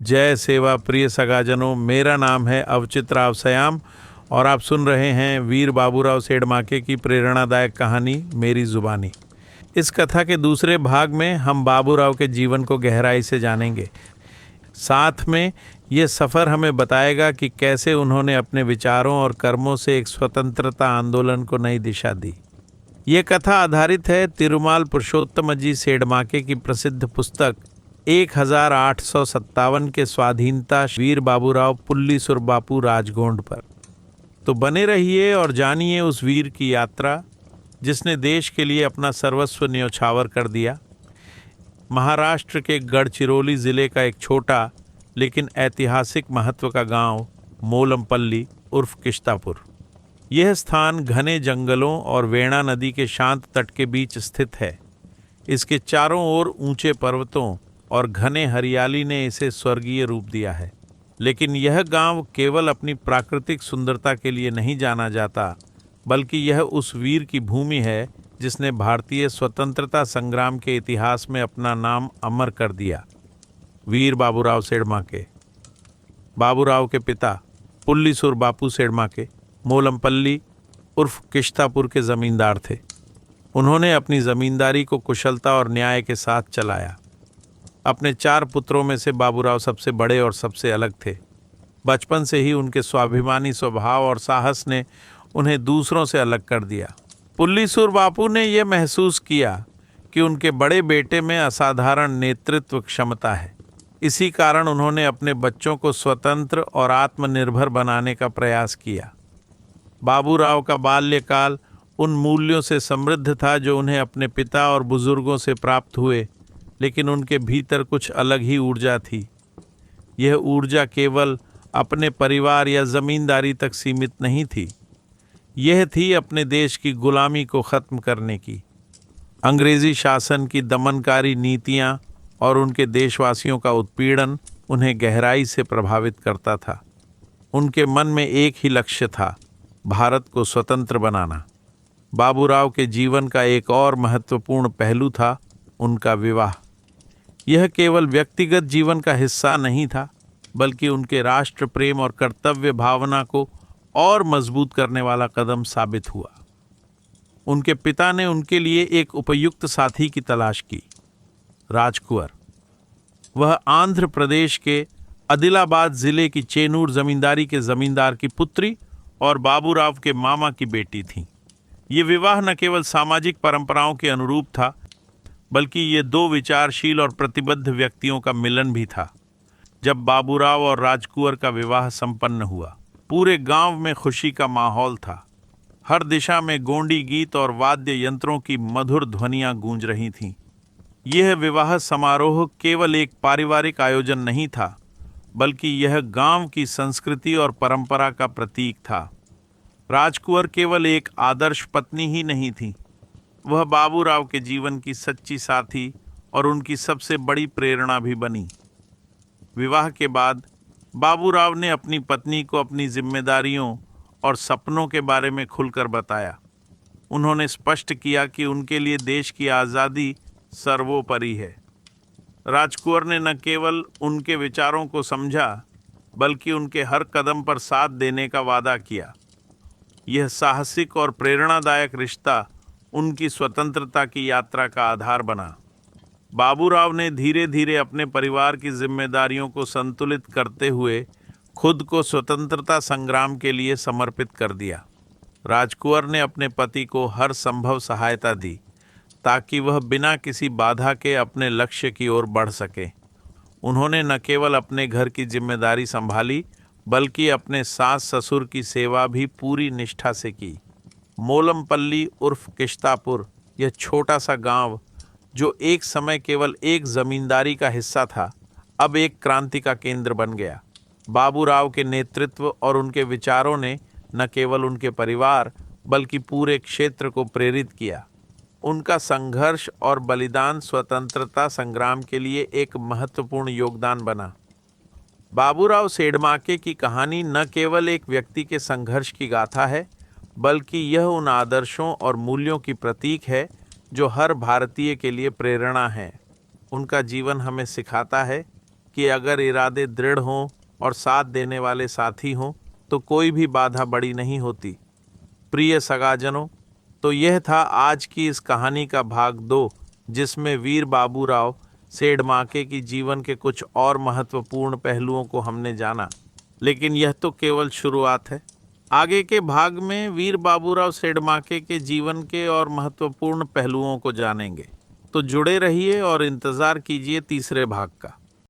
जय सेवा प्रिय सगाजनों, मेरा नाम है अवचित राव सयाम और आप सुन रहे हैं वीर बाबूराव सेडमाके की प्रेरणादायक कहानी मेरी जुबानी। इस कथा के दूसरे भाग में हम बाबूराव के जीवन को गहराई से जानेंगे। साथ में ये सफ़र हमें बताएगा कि कैसे उन्होंने अपने विचारों और कर्मों से एक स्वतंत्रता आंदोलन को नई दिशा दी। ये कथा आधारित है तिरुमाल पुरुषोत्तमजी सेडमाके की प्रसिद्ध पुस्तक 1857 के स्वाधीनता वीर बाबूराव पुल्लीसुर बापू राजगोंड पर। तो बने रहिए और जानिए उस वीर की यात्रा जिसने देश के लिए अपना सर्वस्व न्योछावर कर दिया। महाराष्ट्र के गढ़चिरौली ज़िले का एक छोटा लेकिन ऐतिहासिक महत्व का गांव मोलमपल्ली उर्फ किश्तापुर। यह स्थान घने जंगलों और वेणा नदी के शांत तट के बीच स्थित है। इसके चारों ओर ऊंचे पर्वतों और घने हरियाली ने इसे स्वर्गीय रूप दिया है। लेकिन यह गांव केवल अपनी प्राकृतिक सुंदरता के लिए नहीं जाना जाता, बल्कि यह उस वीर की भूमि है जिसने भारतीय स्वतंत्रता संग्राम के इतिहास में अपना नाम अमर कर दिया। वीर बाबूराव सेडमाके। बाबूराव के पिता पुल्लीसुर बापू सेडमाके मोलमपल्ली उर्फ किश्तापुर के ज़मींदार थे। उन्होंने अपनी ज़मींदारी को कुशलता और न्याय के साथ चलाया। अपने 4 पुत्रों में से बाबूराव सबसे बड़े और सबसे अलग थे। बचपन से ही उनके स्वाभिमानी स्वभाव और साहस ने उन्हें दूसरों से अलग कर दिया। पुल्लीसुर बापू ने यह महसूस किया कि उनके बड़े बेटे में असाधारण नेतृत्व क्षमता है। इसी कारण उन्होंने अपने बच्चों को स्वतंत्र और आत्मनिर्भर बनाने का प्रयास किया। बाबूराव का बाल्यकाल उन मूल्यों से समृद्ध था जो उन्हें अपने पिता और बुजुर्गों से प्राप्त हुए, लेकिन उनके भीतर कुछ अलग ही ऊर्जा थी। यह ऊर्जा केवल अपने परिवार या ज़मींदारी तक सीमित नहीं थी। यह थी अपने देश की गुलामी को ख़त्म करने की। अंग्रेज़ी शासन की दमनकारी नीतियाँ और उनके देशवासियों का उत्पीड़न उन्हें गहराई से प्रभावित करता था। उनके मन में एक ही लक्ष्य था, भारत को स्वतंत्र बनाना। बाबूराव के जीवन का एक और महत्वपूर्ण पहलू था उनका विवाह। यह केवल व्यक्तिगत जीवन का हिस्सा नहीं था, बल्कि उनके राष्ट्र प्रेम और कर्तव्य भावना को और मजबूत करने वाला कदम साबित हुआ। उनके पिता ने उनके लिए एक उपयुक्त साथी की तलाश की, राजकुंवर। वह आंध्र प्रदेश के आदिलाबाद ज़िले की चेनूर ज़मींदारी के ज़मींदार की पुत्री और बाबूराव के मामा की बेटी थी। ये विवाह न केवल सामाजिक परंपराओं के अनुरूप था, बल्कि ये 2 विचारशील और प्रतिबद्ध व्यक्तियों का मिलन भी था। जब बाबूराव और राजकुंवर का विवाह संपन्न हुआ, पूरे गांव में खुशी का माहौल था। हर दिशा में गोंडी गीत और वाद्य यंत्रों की मधुर ध्वनियां गूंज रही थीं। यह विवाह समारोह केवल एक पारिवारिक आयोजन नहीं था, बल्कि यह गांव की संस्कृति और परंपरा का प्रतीक था। राजकुंवर केवल एक आदर्श पत्नी ही नहीं थी, वह बाबूराव के जीवन की सच्ची साथी और उनकी सबसे बड़ी प्रेरणा भी बनी। विवाह के बाद बाबूराव ने अपनी पत्नी को अपनी जिम्मेदारियों और सपनों के बारे में खुलकर बताया। उन्होंने स्पष्ट किया कि उनके लिए देश की आज़ादी सर्वोपरि है। राजकुंवर ने न केवल उनके विचारों को समझा, बल्कि उनके हर कदम पर साथ देने का वादा किया। यह साहसिक और प्रेरणादायक रिश्ता उनकी स्वतंत्रता की यात्रा का आधार बना। बाबूराव ने धीरे धीरे अपने परिवार की जिम्मेदारियों को संतुलित करते हुए खुद को स्वतंत्रता संग्राम के लिए समर्पित कर दिया। राजकुंवर ने अपने पति को हर संभव सहायता दी ताकि वह बिना किसी बाधा के अपने लक्ष्य की ओर बढ़ सके। उन्होंने न केवल अपने घर की जिम्मेदारी संभाली, बल्कि अपने सास ससुर की सेवा भी पूरी निष्ठा से की। मोलमपल्ली उर्फ किश्तापुर, यह छोटा सा गांव जो एक समय केवल एक ज़मींदारी का हिस्सा था, अब एक क्रांति का केंद्र बन गया। बाबूराव के नेतृत्व और उनके विचारों ने न केवल उनके परिवार बल्कि पूरे क्षेत्र को प्रेरित किया। उनका संघर्ष और बलिदान स्वतंत्रता संग्राम के लिए एक महत्वपूर्ण योगदान बना। बाबूराव सेडमाके की कहानी न केवल एक व्यक्ति के संघर्ष की गाथा है, बल्कि यह उन आदर्शों और मूल्यों की प्रतीक है जो हर भारतीय के लिए प्रेरणा है। उनका जीवन हमें सिखाता है कि अगर इरादे दृढ़ हों और साथ देने वाले साथी हों तो कोई भी बाधा बड़ी नहीं होती। प्रिय सगाजनों, तो यह था आज की इस कहानी का भाग 2, जिसमें वीर बाबूराव सेडमाके की जीवन के कुछ और महत्वपूर्ण पहलुओं को हमने जाना। लेकिन यह तो केवल शुरुआत है। आगे के भाग में वीर बाबूराव सेडमाके के जीवन के और महत्वपूर्ण पहलुओं को जानेंगे। तो जुड़े रहिए और इंतज़ार कीजिए तीसरे भाग का।